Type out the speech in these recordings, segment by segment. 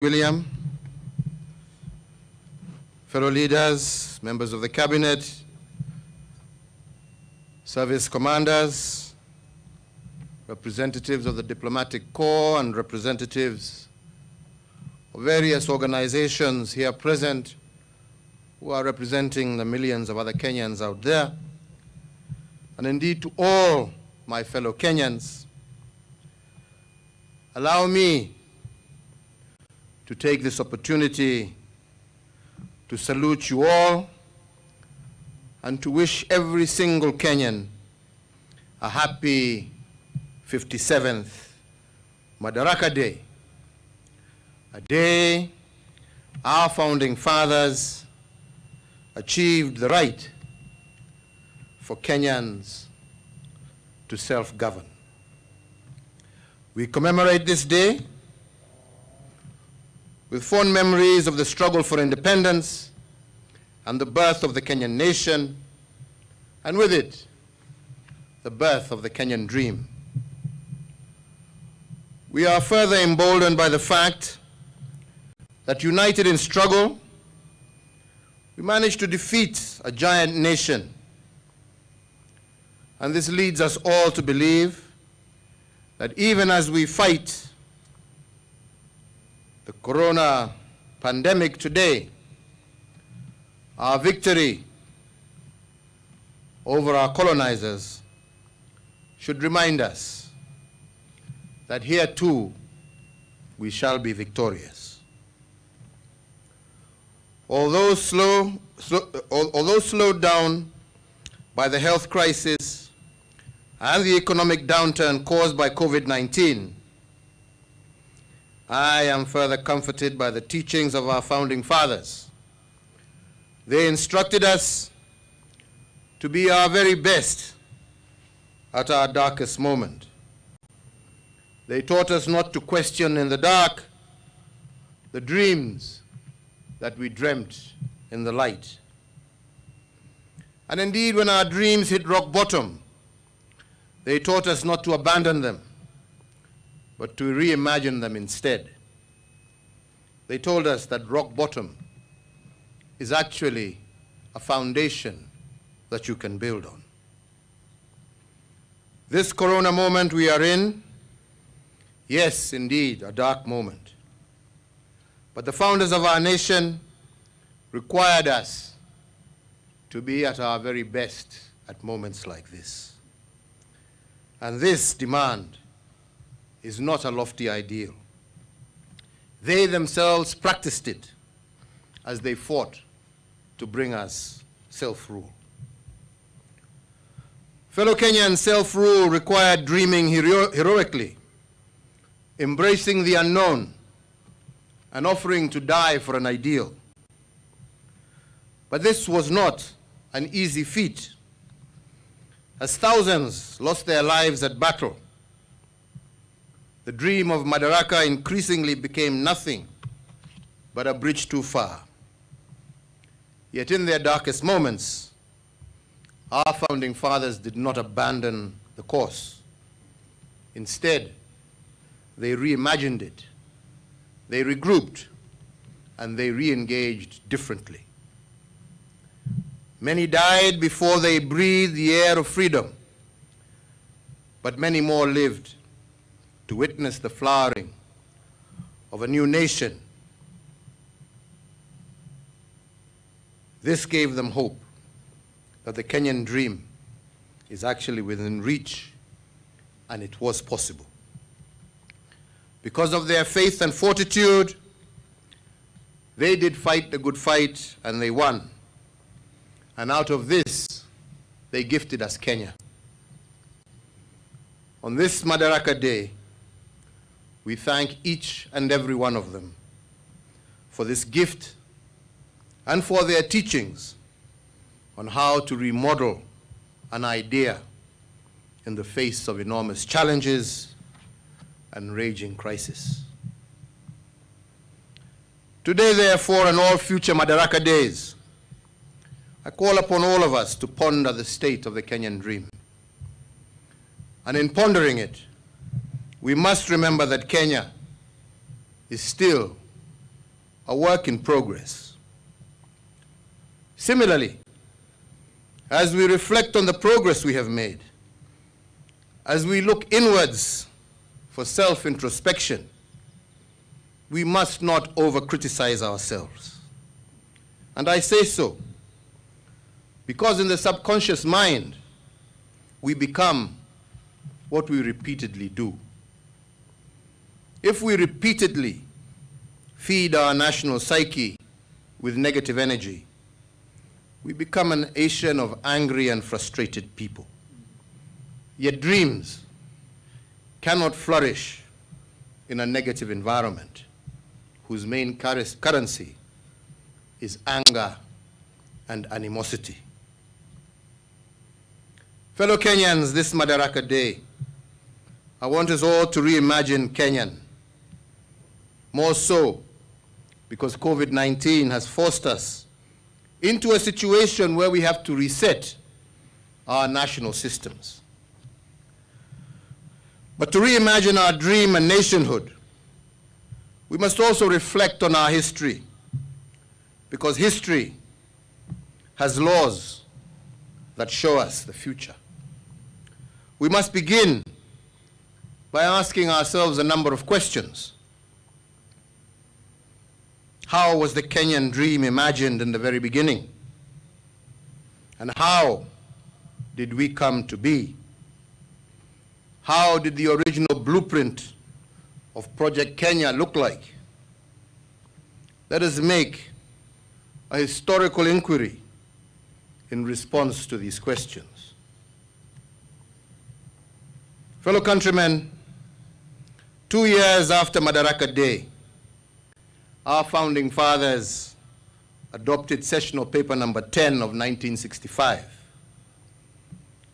William, fellow leaders, members of the cabinet, service commanders, representatives of the diplomatic corps and representatives of various organizations here present who are representing the millions of other Kenyans out there, and indeed to all my fellow Kenyans, allow me to take this opportunity to salute you all and to wish every single Kenyan a happy 57th Madaraka Day, a day our founding fathers achieved the right for Kenyans to self-govern. We commemorate this day with fond memories of the struggle for independence and the birth of the Kenyan nation, and with it, the birth of the Kenyan dream. We are further emboldened by the fact that united in struggle, we managed to defeat a giant nation. And this leads us all to believe that even as we fight the corona pandemic today, our victory over our colonizers should remind us that here too we shall be victorious. Although slowed down by the health crisis and the economic downturn caused by COVID-19, I am further comforted by the teachings of our founding fathers. They instructed us to be our very best at our darkest moment. They taught us not to question in the dark the dreams that we dreamt in the light. And indeed, when our dreams hit rock bottom, they taught us not to abandon them, but to reimagine them instead. They told us that rock bottom is actually a foundation that you can build on. This corona moment we are in, yes, indeed, a dark moment. But the founders of our nation required us to be at our very best at moments like this. And this demand is not a lofty ideal. They themselves practiced it as they fought to bring us self-rule. Fellow Kenyans, self-rule required dreaming heroically, embracing the unknown, and offering to die for an ideal. But this was not an easy feat, as thousands lost their lives at battle. The dream of Madaraka increasingly became nothing but a bridge too far. Yet in their darkest moments, our founding fathers did not abandon the course. Instead, they reimagined it, they regrouped, and they re-engaged differently. Many died before they breathed the air of freedom, but many more lived to witness the flowering of a new nation. This gave them hope that the Kenyan dream is actually within reach, and it was possible. Because of their faith and fortitude, they did fight the good fight, and they won. And out of this, they gifted us Kenya. On this Madaraka Day, we thank each and every one of them for this gift and for their teachings on how to remodel an idea in the face of enormous challenges and raging crisis. Today, therefore, and all future Madaraka Days, I call upon all of us to ponder the state of the Kenyan dream. And in pondering it, we must remember that Kenya is still a work in progress. Similarly, as we reflect on the progress we have made, as we look inwards for self-introspection, we must not over-criticize ourselves. And I say so because in the subconscious mind, we become what we repeatedly do. If we repeatedly feed our national psyche with negative energy, we become an nation of angry and frustrated people. Yet dreams cannot flourish in a negative environment whose main currency is anger and animosity. Fellow Kenyans, this Madaraka Day, I want us all to reimagine Kenyan. More so because COVID-19 has forced us into a situation where we have to reset our national systems. But to reimagine our dream and nationhood, we must also reflect on our history, because history has laws that show us the future. We must begin by asking ourselves a number of questions. How was the Kenyan dream imagined in the very beginning? And how did we come to be? How did the original blueprint of Project Kenya look like? Let us make a historical inquiry in response to these questions. Fellow countrymen, 2 years after Madaraka Day, our founding fathers adopted sessional paper number 10 of 1965.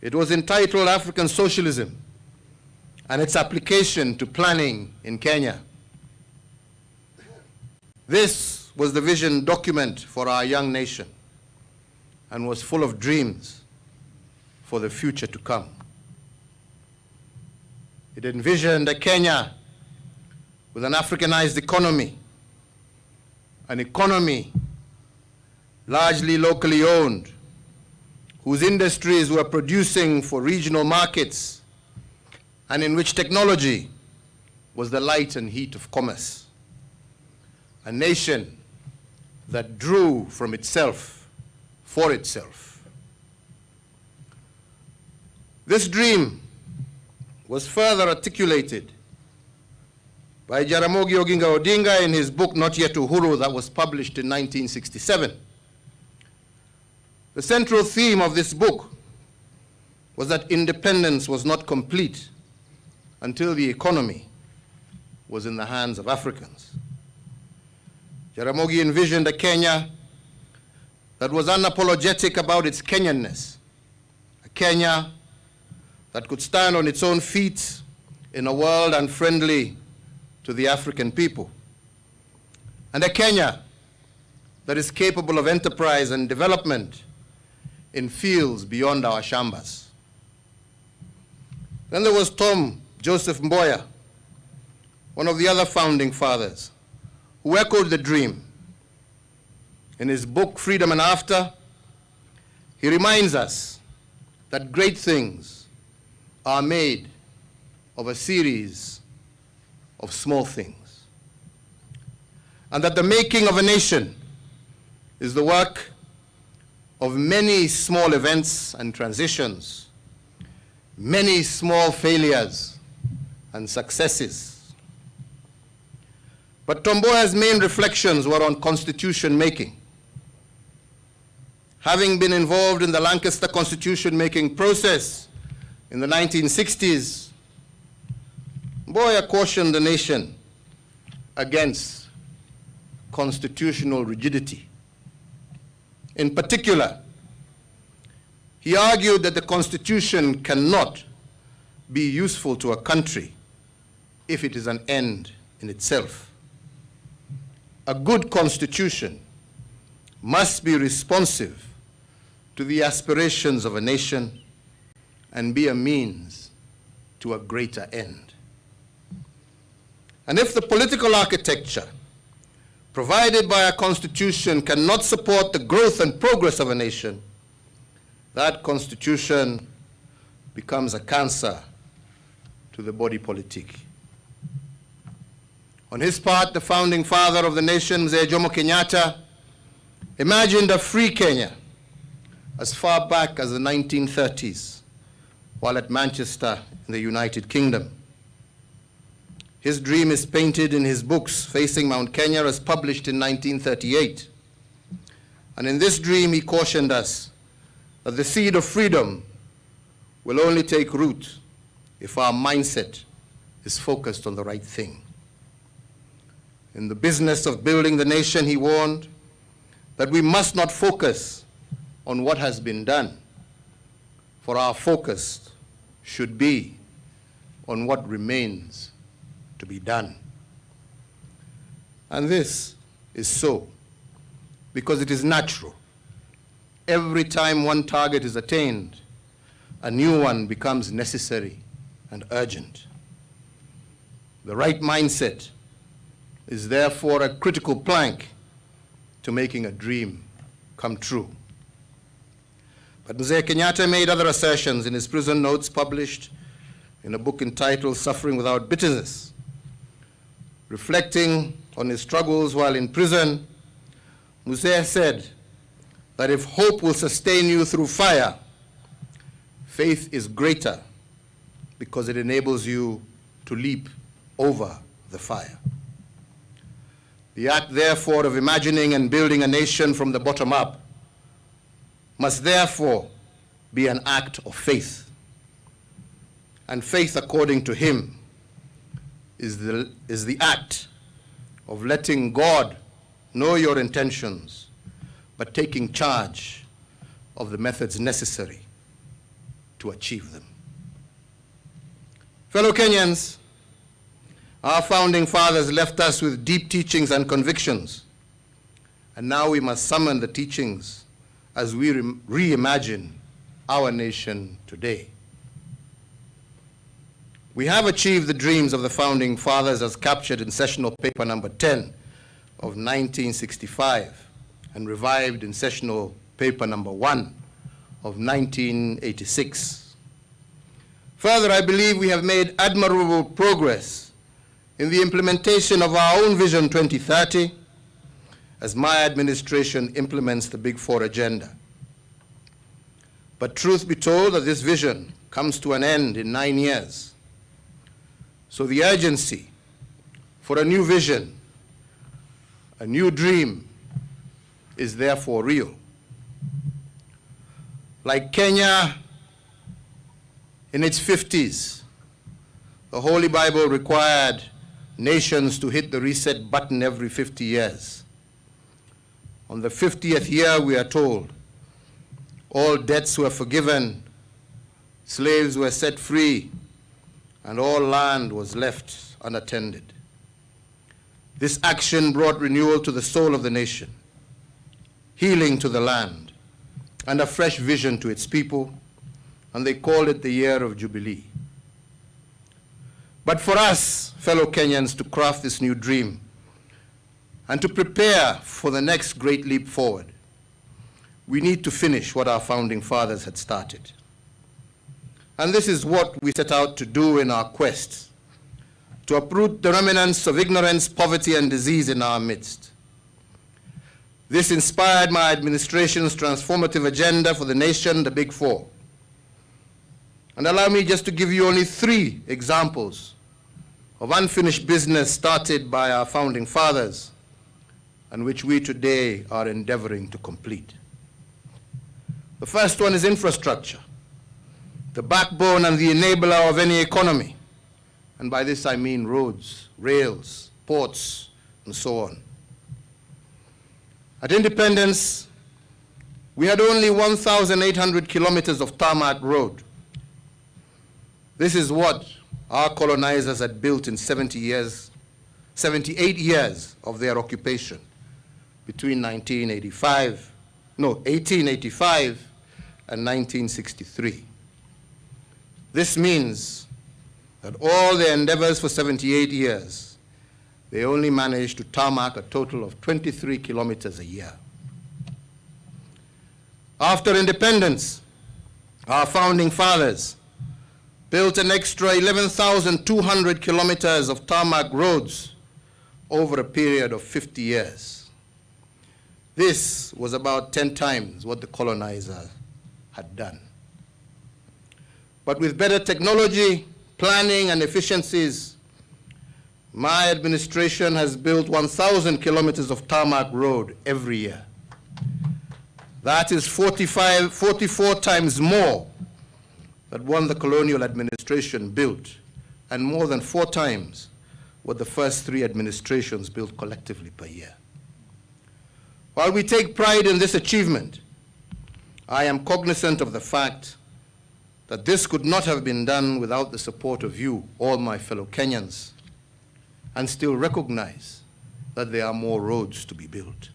It was entitled African Socialism and its application to planning in Kenya. This was the vision document for our young nation and was full of dreams for the future to come. It envisioned a Kenya with an Africanized economy, an economy largely locally owned, whose industries were producing for regional markets, and in which technology was the light and heat of commerce. A nation that drew from itself for itself. This dream was further articulated by Jaramogi Oginga Odinga in his book, Not Yet Uhuru, that was published in 1967. The central theme of this book was that independence was not complete until the economy was in the hands of Africans. Jaramogi envisioned a Kenya that was unapologetic about its Kenyanness, a Kenya that could stand on its own feet in a world unfriendly to the African people, and a Kenya that is capable of enterprise and development in fields beyond our shambas. Then there was Tom Joseph Mboya, one of the other founding fathers, who echoed the dream. In his book, Freedom and After, he reminds us that great things are made of a series of small things, and that the making of a nation is the work of many small events and transitions, many small failures and successes. But Tom Mboya's main reflections were on constitution making. Having been involved in the Lancaster constitution making process in the 1960s, Mboya cautioned the nation against constitutional rigidity. In particular, he argued that the Constitution cannot be useful to a country if it is an end in itself. A good Constitution must be responsive to the aspirations of a nation and be a means to a greater end. And if the political architecture provided by a constitution cannot support the growth and progress of a nation, that constitution becomes a cancer to the body politic. On his part, the founding father of the nation, Mzee Jomo Kenyatta, imagined a free Kenya as far back as the 1930s, while at Manchester in the United Kingdom. His dream is painted in his books, Facing Mount Kenya, as published in 1938. And in this dream, he cautioned us that the seed of freedom will only take root if our mindset is focused on the right thing. In the business of building the nation, he warned that we must not focus on what has been done, for our focus should be on what remains to be done. And this is so because it is natural. Every time one target is attained, a new one becomes necessary and urgent. The right mindset is therefore a critical plank to making a dream come true. But Mzee Kenyatta made other assertions in his prison notes published in a book entitled Suffering Without Bitterness. Reflecting on his struggles while in prison, Mzee said that if hope will sustain you through fire, faith is greater because it enables you to leap over the fire. The act, therefore, of imagining and building a nation from the bottom up must therefore be an act of faith. And faith, according to him, is the act of letting God know your intentions, but taking charge of the methods necessary to achieve them. Fellow Kenyans, our founding fathers left us with deep teachings and convictions, and now we must summon the teachings as we reimagine our nation today. We have achieved the dreams of the founding fathers as captured in sessional paper number 10 of 1965 and revived in sessional paper number 1 of 1986. Further, I believe we have made admirable progress in the implementation of our own Vision 2030 as my administration implements the Big Four agenda. But truth be told that this vision comes to an end in 9 years. So the urgency for a new vision, a new dream, is therefore real. Like Kenya in its 50s, the Holy Bible required nations to hit the reset button every 50 years. On the 50th year, we are told, all debts were forgiven, slaves were set free, and all land was left unattended. This action brought renewal to the soul of the nation, healing to the land, and a fresh vision to its people, and they called it the Year of Jubilee. But for us, fellow Kenyans, to craft this new dream and to prepare for the next great leap forward, we need to finish what our founding fathers had started. And this is what we set out to do in our quest to uproot the remnants of ignorance, poverty, and disease in our midst. This inspired my administration's transformative agenda for the nation, the Big Four. And allow me just to give you only 3 examples of unfinished business started by our founding fathers and which we today are endeavoring to complete. The first one is infrastructure, the backbone and the enabler of any economy. And by this I mean roads, rails, ports, and so on. At independence, we had only 1,800 kilometers of tarmac road. This is what our colonizers had built in 78 years of their occupation between 1885 and 1963. This means that all their endeavors for 78 years, they only managed to tarmac a total of 23 kilometers a year. After independence, our founding fathers built an extra 11,200 kilometers of tarmac roads over a period of 50 years. This was about 10 times what the colonizer had done. But with better technology, planning, and efficiencies, my administration has built 1,000 kilometers of tarmac road every year. That is 44 times more than what the colonial administration built, and more than 4 times what the first 3 administrations built collectively per year. While we take pride in this achievement, I am cognizant of the fact that this could not have been done without the support of you, all my fellow Kenyans, and still recognize that there are more roads to be built.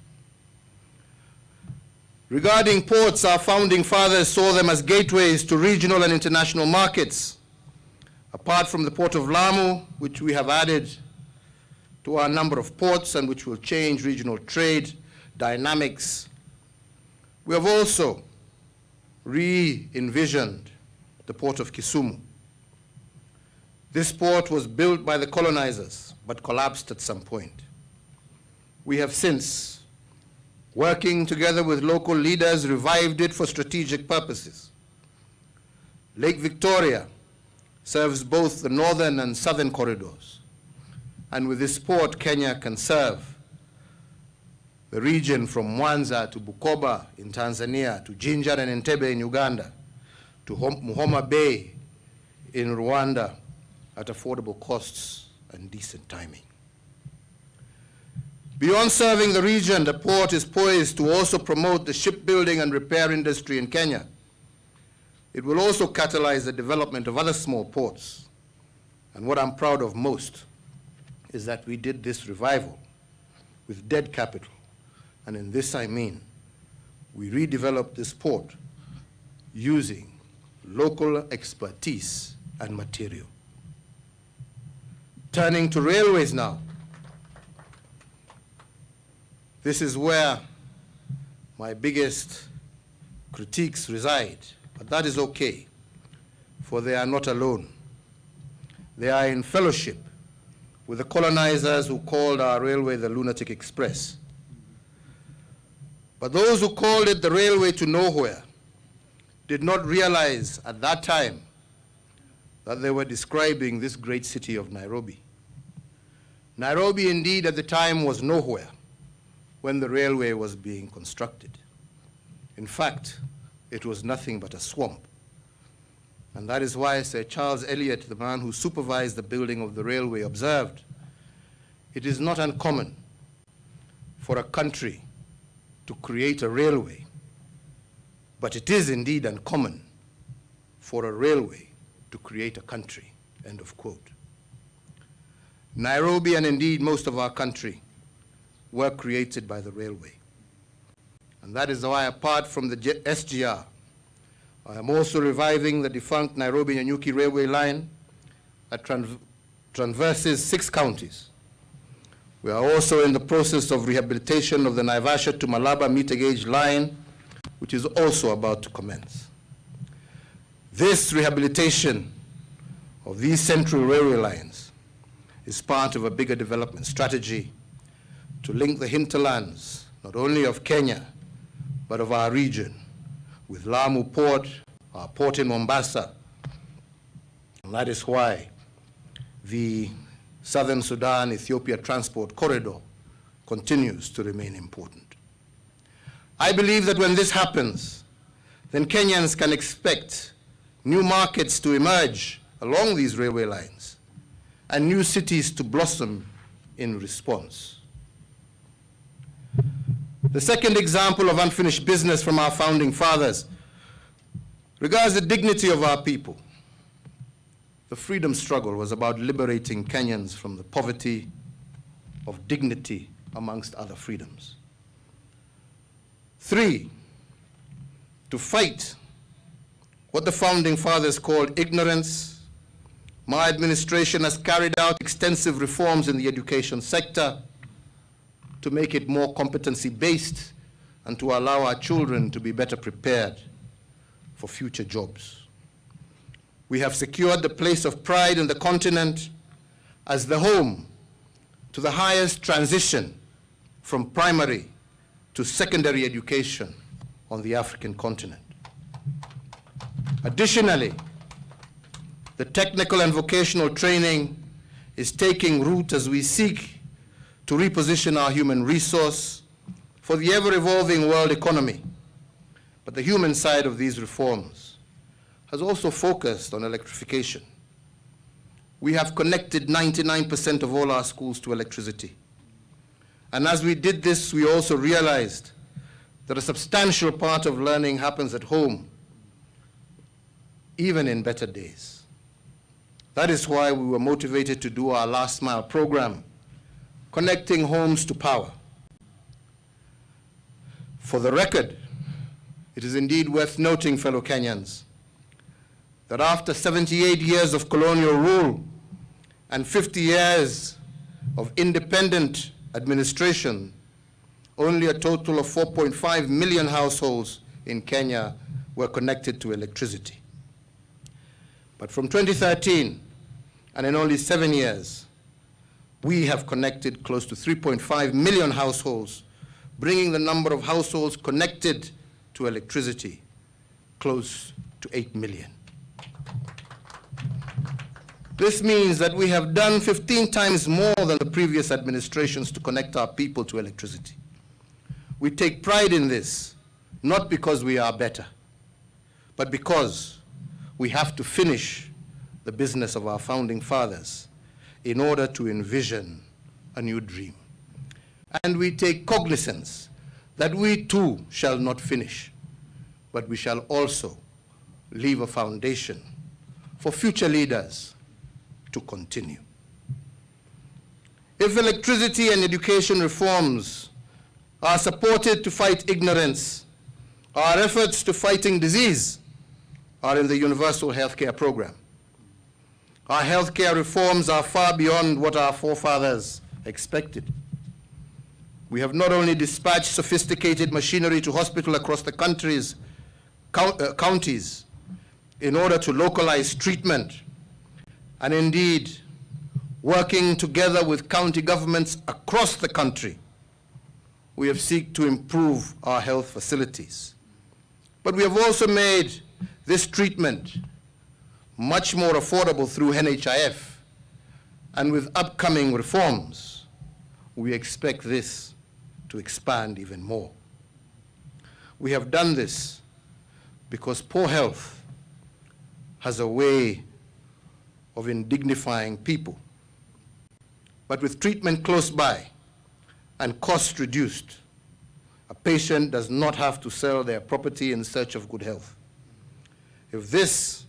Regarding ports, our founding fathers saw them as gateways to regional and international markets. Apart from the port of Lamu, which we have added to our number of ports and which will change regional trade dynamics, we have also re-envisioned the port of Kisumu. This port was built by the colonizers, but collapsed at some point. We have since, working together with local leaders, revived it for strategic purposes. Lake Victoria serves both the northern and southern corridors. And with this port, Kenya can serve the region from Mwanza to Bukoba in Tanzania, to Jinja and Entebbe in Uganda, to Muhoma Bay in Rwanda at affordable costs and decent timing. Beyond serving the region, the port is poised to also promote the shipbuilding and repair industry in Kenya. It will also catalyze the development of other small ports. And what I'm proud of most is that we did this revival with dead capital. And in this I mean, we redeveloped this port using local expertise and material. Turning to railways now. This is where my biggest critiques reside, but that is okay, for they are not alone. They are in fellowship with the colonizers who called our railway the Lunatic Express. But those who called it the railway to nowhere did not realize at that time that they were describing this great city of Nairobi. Nairobi indeed at the time was nowhere when the railway was being constructed. In fact, it was nothing but a swamp. And that is why Sir Charles Eliot, the man who supervised the building of the railway, observed, "It is not uncommon for a country to create a railway, but it is indeed uncommon for a railway to create a country," end of quote. Nairobi, and indeed most of our country, were created by the railway. And that is why, apart from the SGR, I am also reviving the defunct Nairobi-Nyanyuki railway line that traverses 6 counties. We are also in the process of rehabilitation of the Naivasha to Malaba meter gauge line, which is also about to commence. This rehabilitation of these central railway lines is part of a bigger development strategy to link the hinterlands, not only of Kenya, but of our region, with Lamu Port, our port in Mombasa. And that is why the Southern Sudan-Ethiopia transport corridor continues to remain important. I believe that when this happens, then Kenyans can expect new markets to emerge along these railway lines and new cities to blossom in response. The second example of unfinished business from our founding fathers regards the dignity of our people. The freedom struggle was about liberating Kenyans from the poverty of dignity, amongst other freedoms. 3, to fight what the founding fathers called ignorance, my administration has carried out extensive reforms in the education sector to make it more competency-based and to allow our children to be better prepared for future jobs. We have secured the place of pride in the continent as the home to the highest transition from primary to secondary education on the African continent. Additionally, the technical and vocational training is taking root as we seek to reposition our human resource for the ever-evolving world economy. But the human side of these reforms has also focused on electrification. We have connected 99% of all our schools to electricity. And as we did this, we also realized that a substantial part of learning happens at home, even in better days. That is why we were motivated to do our Last Mile program, connecting homes to power. For the record, it is indeed worth noting, fellow Kenyans, that after 78 years of colonial rule and 50 years of independent administration, only a total of 4.5 million households in Kenya were connected to electricity. But from 2013, and in only 7 years, we have connected close to 3.5 million households, bringing the number of households connected to electricity close to 8 million. This means that we have done 15 times more than the previous administrations to connect our people to electricity. We take pride in this, not because we are better, but because we have to finish the business of our founding fathers in order to envision a new dream. And we take cognizance that we too shall not finish, but we shall also leave a foundation for future leaders to continue. If electricity and education reforms are supported to fight ignorance, our efforts to fighting disease are in the universal healthcare program. Our healthcare reforms are far beyond what our forefathers expected. We have not only dispatched sophisticated machinery to hospitals across the country's counties in order to localize treatment, and indeed working together with county governments across the country, we have sought to improve our health facilities. But we have also made this treatment much more affordable through NHIF, and with upcoming reforms, we expect this to expand even more. We have done this because poor health has a way of indignifying people. But with treatment close by and costs reduced, a patient does not have to sell their property in search of good health. If this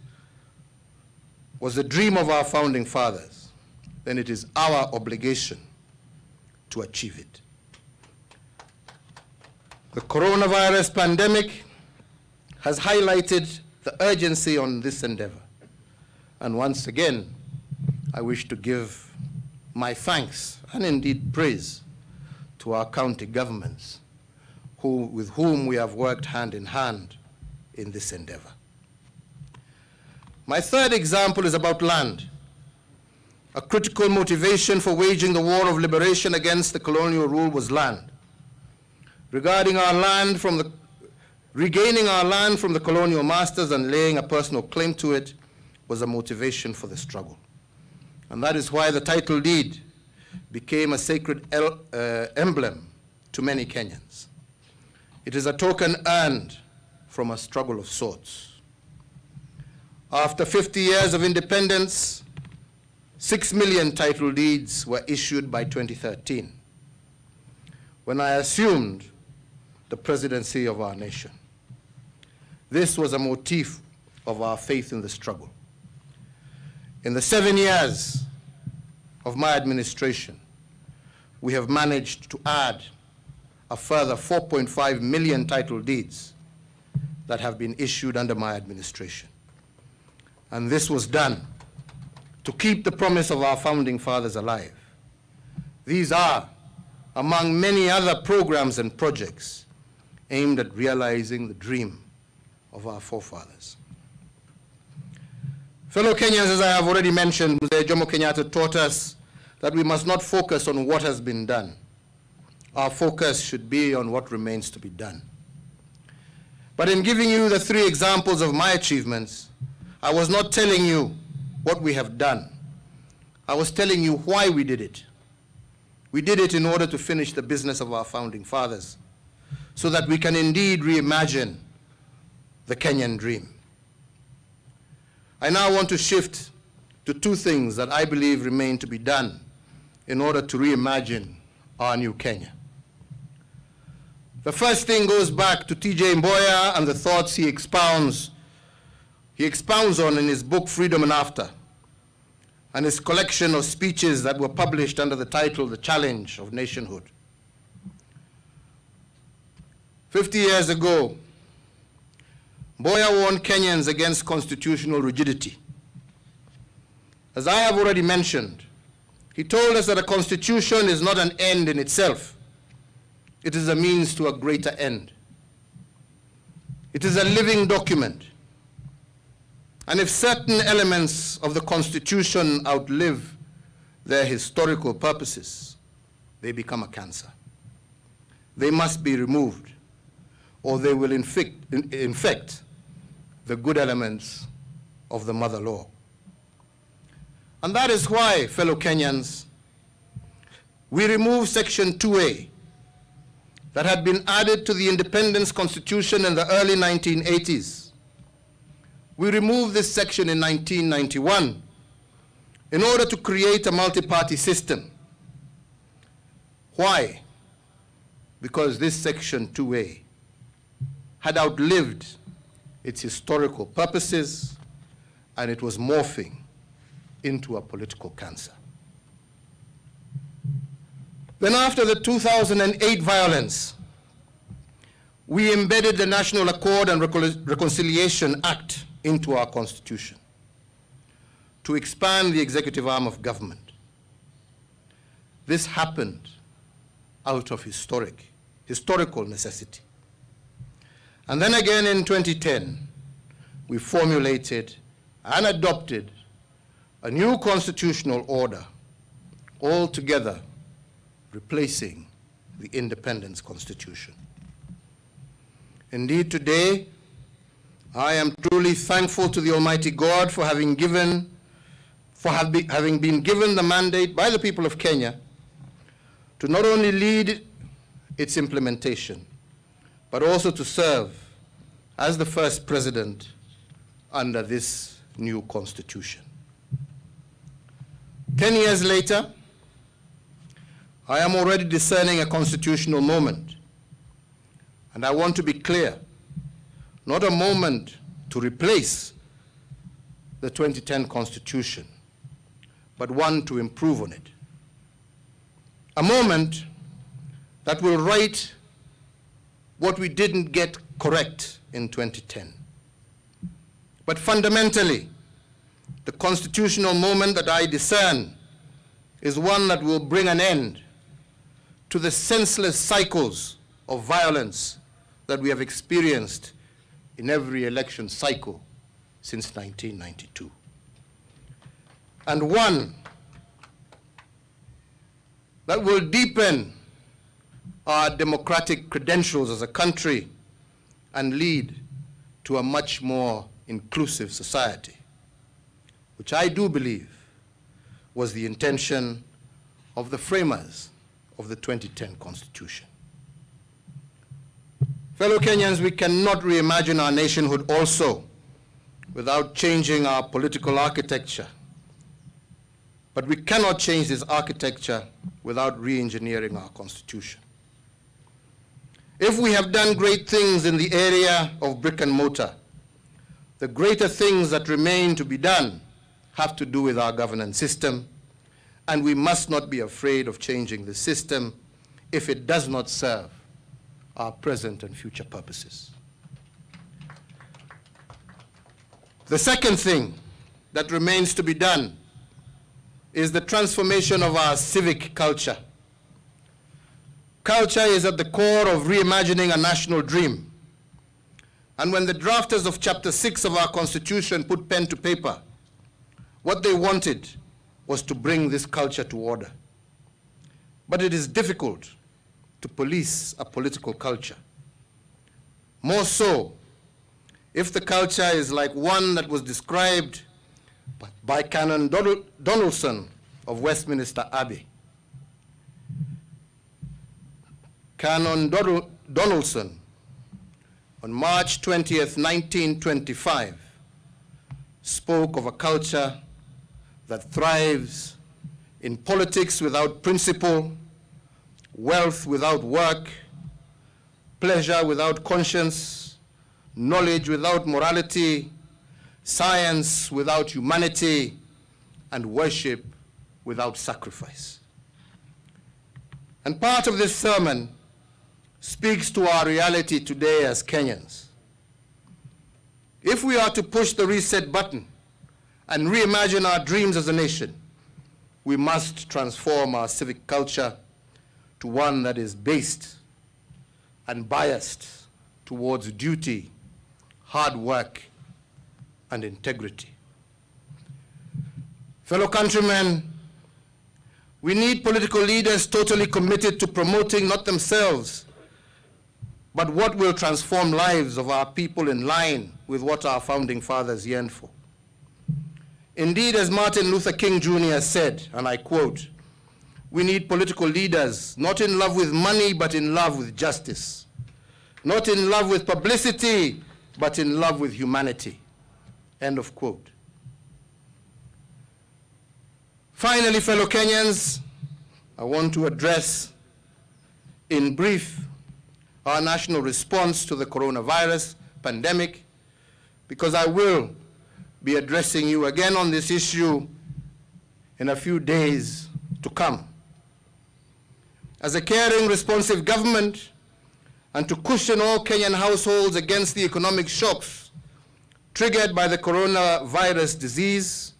was the dream of our founding fathers, then it is our obligation to achieve it. The coronavirus pandemic has highlighted the urgency on this endeavor. And once again, I wish to give my thanks and indeed praise to our county governments with whom we have worked hand in hand in this endeavor. My third example is about land. A critical motivation for waging the war of liberation against the colonial rule was land. Regaining our land from the colonial masters and laying a personal claim to it was a motivation for the struggle. And that is why the title deed became a sacred emblem to many Kenyans. It is a token earned from a struggle of sorts. After 50 years of independence, 6 million title deeds were issued by 2013, when I assumed the presidency of our nation. This was a motif of our faith in the struggle. In the 7 years of my administration, we have managed to add a further 4.5 million title deeds that have been issued under my administration. And this was done to keep the promise of our founding fathers alive. These are among many other programs and projects aimed at realizing the dream of our forefathers. Fellow Kenyans, as I have already mentioned, Mzee Jomo Kenyatta taught us that we must not focus on what has been done. Our focus should be on what remains to be done. But in giving you the 3 examples of my achievements, I was not telling you what we have done. I was telling you why we did it. We did it in order to finish the business of our founding fathers, so that we can indeed reimagine the Kenyan dream. I now want to shift to 2 things that I believe remain to be done in order to reimagine our new Kenya. The first thing goes back to T.J. Mboya and the thoughts he expounds on in his book Freedom and After, and his collection of speeches that were published under the title The Challenge of Nationhood. 50 years ago, Mboya warned Kenyans against constitutional rigidity. As I have already mentioned, he told us that a constitution is not an end in itself. It is a means to a greater end. It is a living document. And if certain elements of the Constitution outlive their historical purposes, they become a cancer. They must be removed, or they will infect the good elements of the mother law. And that is why, fellow Kenyans, we removed Section 2A that had been added to the Independence Constitution in the early 1980s. We removed this section in 1991 in order to create a multi-party system. Why? Because this Section 2A had outlived its historical purposes, and it was morphing into a political cancer. Then after the 2008 violence, we embedded the National Accord and Reconciliation Act into our Constitution to expand the executive arm of government. This happened out of historical necessity. And then again in 2010, we formulated and adopted a new constitutional order, altogether replacing the Independence Constitution. Indeed, today, I am truly thankful to the Almighty God for having been given the mandate by the people of Kenya to not only lead its implementation, but also to serve as the first president under this new constitution. 10 years later, I am already discerning a constitutional moment. And I want to be clear, not a moment to replace the 2010 Constitution, but one to improve on it. A moment that will right what we didn't get correct in 2010. But fundamentally, the constitutional moment that I discern is one that will bring an end to the senseless cycles of violence that we have experienced in every election cycle since 1992. And one that will deepen our democratic credentials as a country and lead to a much more inclusive society, which I do believe was the intention of the framers of the 2010 Constitution. Fellow Kenyans, we cannot reimagine our nationhood also without changing our political architecture. But we cannot change this architecture without re-engineering our Constitution. If we have done great things in the area of brick and mortar, the greater things that remain to be done have to do with our governance system, and we must not be afraid of changing the system if it does not serve our present and future purposes. The second thing that remains to be done is the transformation of our civic culture. Culture is at the core of reimagining a national dream. And when the drafters of Chapter 6 of our Constitution put pen to paper, what they wanted was to bring this culture to order. But it is difficult to police a political culture. More so, if the culture is like one that was described by Canon Donaldson of Westminster Abbey. Canon Donaldson, on March 20th, 1925, spoke of a culture that thrives in politics without principle, wealth without work, pleasure without conscience, knowledge without morality, science without humanity, and worship without sacrifice. And part of this sermon speaks to our reality today as Kenyans. If we are to push the reset button and reimagine our dreams as a nation, we must transform our civic culture to one that is based and biased towards duty, hard work, and integrity. Fellow countrymen, we need political leaders totally committed to promoting not themselves, but what will transform lives of our people in line with what our founding fathers yearned for. Indeed, as Martin Luther King Jr. said, and I quote, "We need political leaders not in love with money, but in love with justice. Not in love with publicity, but in love with humanity." End of quote. Finally, fellow Kenyans, I want to address in brief our national response to the coronavirus pandemic, because I will be addressing you again on this issue in a few days to come. As a caring, responsive government, and to cushion all Kenyan households against the economic shocks triggered by the coronavirus disease,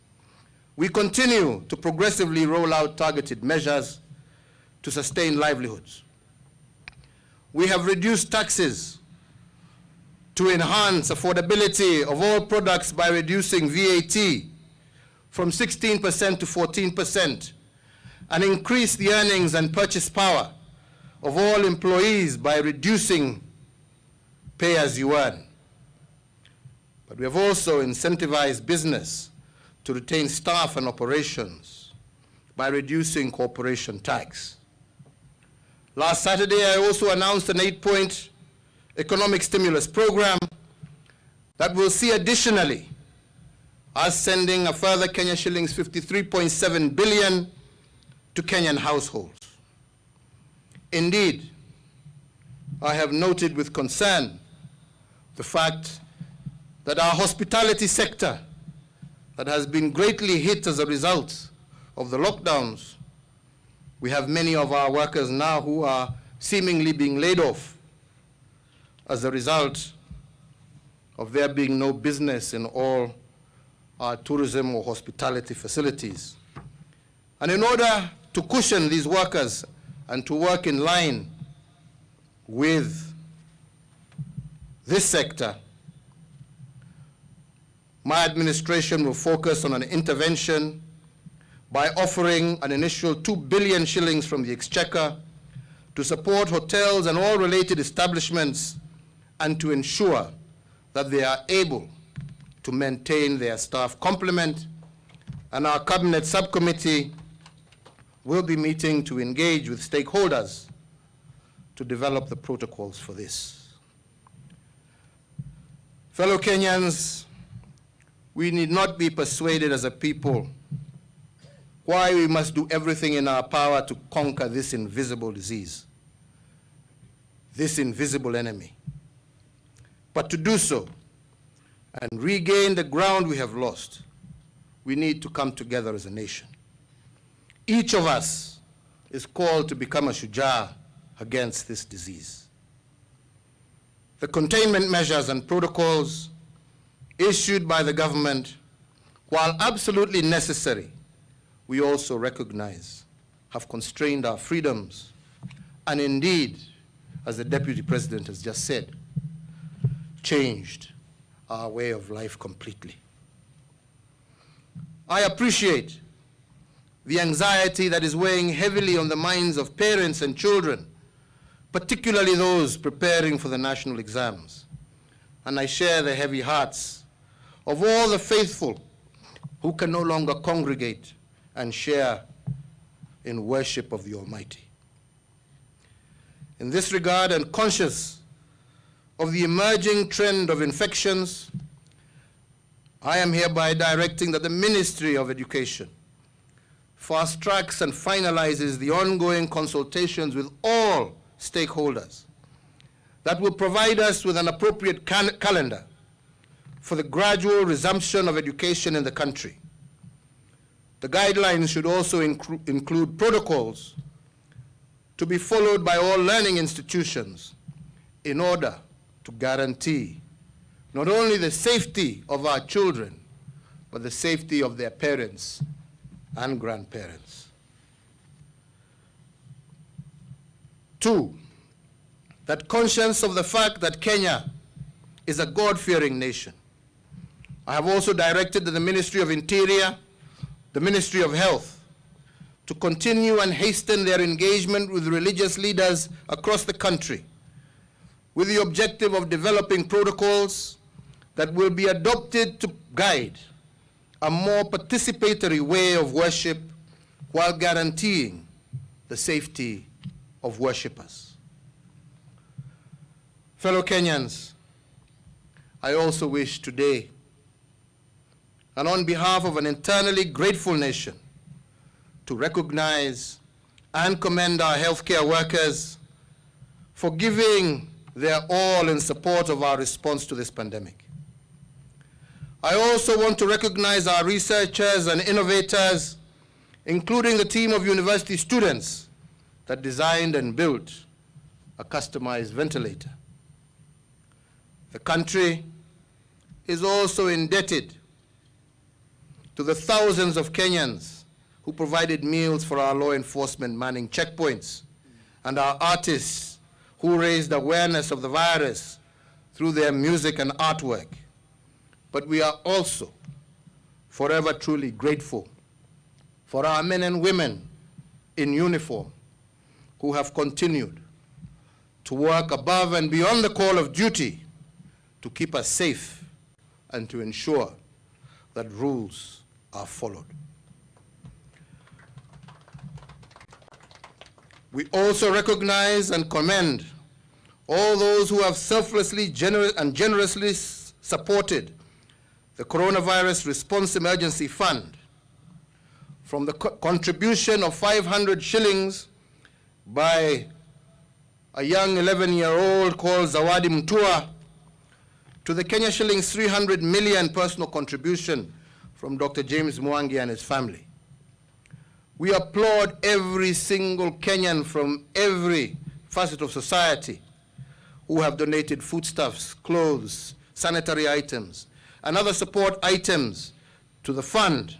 we continue to progressively roll out targeted measures to sustain livelihoods. We have reduced taxes to enhance affordability of all products by reducing VAT from 16% to 14%, and increase the earnings and purchase power of all employees by reducing pay as you earn. But we have also incentivized business to retain staff and operations by reducing corporation tax. Last Saturday, I also announced an 8-point economic stimulus program that will see additionally us sending a further Kenya shillings 53.7 billion to Kenyan households. Indeed, I have noted with concern the fact that our hospitality sector, that has been greatly hit as a result of the lockdowns, we have many of our workers now who are seemingly being laid off as a result of there being no business in all our tourism or hospitality facilities. And in order to cushion these workers and to work in line with this sector, my administration will focus on an intervention by offering an initial 2 billion shillings from the Exchequer to support hotels and all related establishments and to ensure that they are able to maintain their staff complement. And our cabinet subcommittee will be meeting to engage with stakeholders to develop the protocols for this. Fellow Kenyans, we need not be persuaded as a people why we must do everything in our power to conquer this invisible disease, this invisible enemy. But to do so and regain the ground we have lost, we need to come together as a nation. Each of us is called to become a shujaa against this disease. The containment measures and protocols issued by the government, while absolutely necessary, we also recognize have constrained our freedoms and indeed, as the Deputy President has just said, changed our way of life completely. I appreciate the anxiety that is weighing heavily on the minds of parents and children, particularly those preparing for the national exams. And I share the heavy hearts of all the faithful who can no longer congregate and share in worship of the Almighty. In this regard, and conscious of the emerging trend of infections, I am hereby directing that the Ministry of Education fast-tracks and finalizes the ongoing consultations with all stakeholders that will provide us with an appropriate calendar for the gradual resumption of education in the country. The guidelines should also include protocols to be followed by all learning institutions in order to guarantee not only the safety of our children, but the safety of their parents and grandparents. 2, that conscious of the fact that Kenya is a God-fearing nation, I have also directed that the Ministry of Interior, the Ministry of Health, to continue and hasten their engagement with religious leaders across the country with the objective of developing protocols that will be adopted to guide a more participatory way of worship while guaranteeing the safety of worshippers. Fellow Kenyans, I also wish today, and on behalf of an internally grateful nation, to recognize and commend our healthcare workers for giving their all in support of our response to this pandemic. I also want to recognize our researchers and innovators, including the team of university students that designed and built a customized ventilator. The country is also indebted to the thousands of Kenyans who provided meals for our law enforcement manning checkpoints, and our artists who raised awareness of the virus through their music and artwork. But we are also forever truly grateful for our men and women in uniform who have continued to work above and beyond the call of duty to keep us safe and to ensure that rules are followed. We also recognize and commend all those who have selflessly generously supported the Coronavirus Response Emergency Fund, from the contribution of 500 shillings by a young 11-year-old called Zawadi Mtua, to the Kenya shillings 300 million personal contribution from Dr. James Mwangi and his family. We applaud every single Kenyan from every facet of society who have donated foodstuffs, clothes, sanitary items, and other support items to the fund,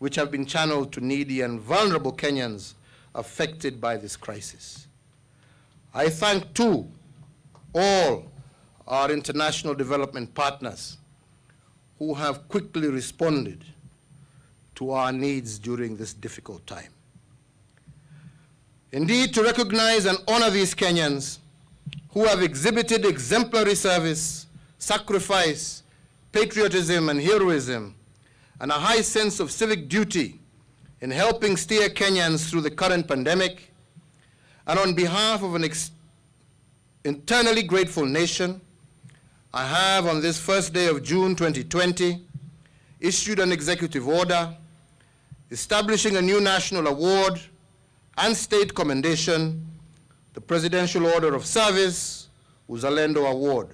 which have been channeled to needy and vulnerable Kenyans affected by this crisis. I thank, too, all our international development partners who have quickly responded to our needs during this difficult time. Indeed, to recognize and honor these Kenyans who have exhibited exemplary service, sacrifice, patriotism, and heroism, and a high sense of civic duty in helping steer Kenyans through the current pandemic, and on behalf of an internally grateful nation, I have, on this first day of June 2020, issued an executive order establishing a new national award and state commendation, the Presidential Order of Service, Uzalendo Award.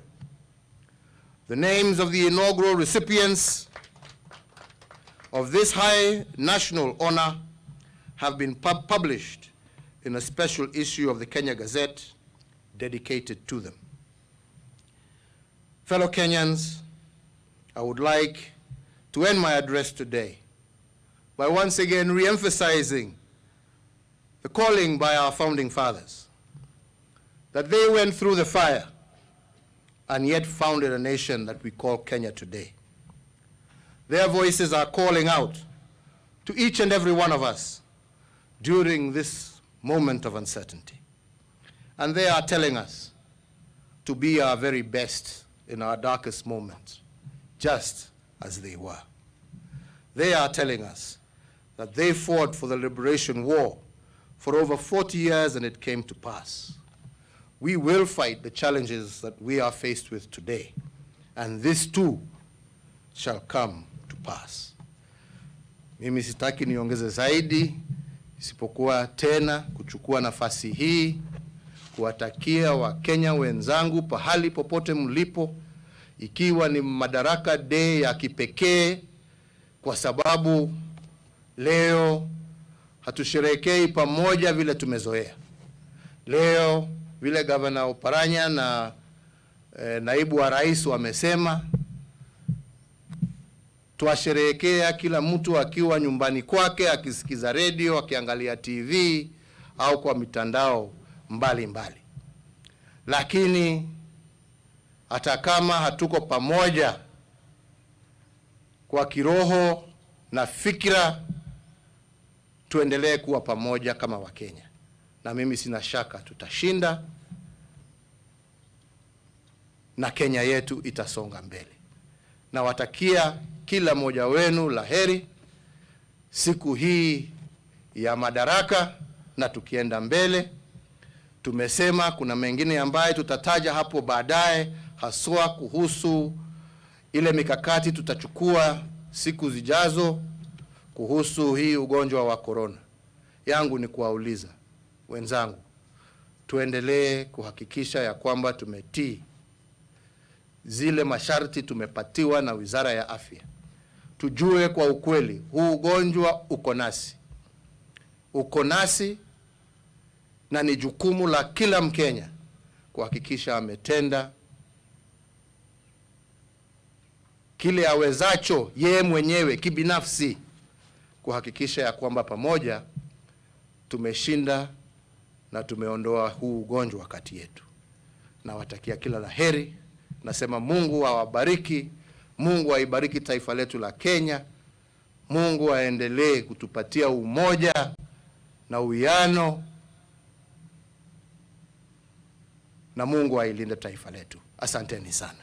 The names of the inaugural recipients of this high national honor have been published in a special issue of the Kenya Gazette dedicated to them. Fellow Kenyans, I would like to end my address today by once again re-emphasizing the calling by our founding fathers, that they went through the fire and yet founded a nation that we call Kenya today. Their voices are calling out to each and every one of us during this moment of uncertainty. And they are telling us to be our very best in our darkest moments, just as they were. They are telling us that they fought for the liberation war for over 40 years and it came to pass. We will fight the challenges that we are faced with today, and this too shall come to pass. Mimi sitaki niongeze zaidi, isipokuwa tena kuchukua nafasi hii kuwatakia Wakenya wenzangu pahali popote mlipo, ikiwa ni Madaraka Day ya kipekee, kwa sababu leo hatusherehekei pamoja vile tumezoea. Leo vile Gavana Oparanya na naibu wa rais wamesema, tuasherehekea kila mtu akiwa nyumbani kwake, akisikiza radio, akiangalia TV au kwa mitandao mbali. Lakini hata kama hatuko pamoja kwa kiroho na fikra, tuendelee kuwa pamoja kama Wakenya. Na mimi sina shaka tutashinda na Kenya yetu itasonga mbele. Na watakia kila mmoja wenu laheri siku hii ya Madaraka, na tukienda mbele. Tumesema kuna mengine ambaye tutataja hapo baadaye, haswa kuhusu ile mikakati tutachukua siku zijazo kuhusu hii ugonjwa wa corona. Yangu ni kuwauliza wenzangu, tuendelee kuhakikisha ya kwamba tumetii zile masharti tumepatiwa na Wizara ya Afya. Tujue kwa ukweli huu ugonjwa uko nasi, na ni jukumu la kila Mkenya kuhakikisha ametenda kile awezacho yeye mwenyewe kibinafsi kuhakikisha ya kwamba pamoja tumeshinda na tumeondoa huu ugonjwa kati yetu. Na watakia kila laheri. Nasema Mungu awabariki, Mungu aibariki taifa letu la Kenya, Mungu aendelee kutupatia umoja na uwiano, na Mungu ailinde taifa letu. Asanteni sana.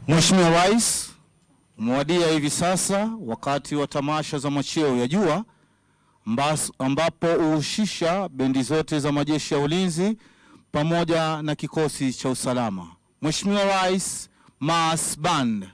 Mheshimiwa Rais, umewadia hivi sasa wakati wa tamasha za machweo ya jua ambapo uhusisha bendi zote za majeshi ya ulinzi pamoja na kikosi cha usalama. Mheshimiwa Rais, Mass Band.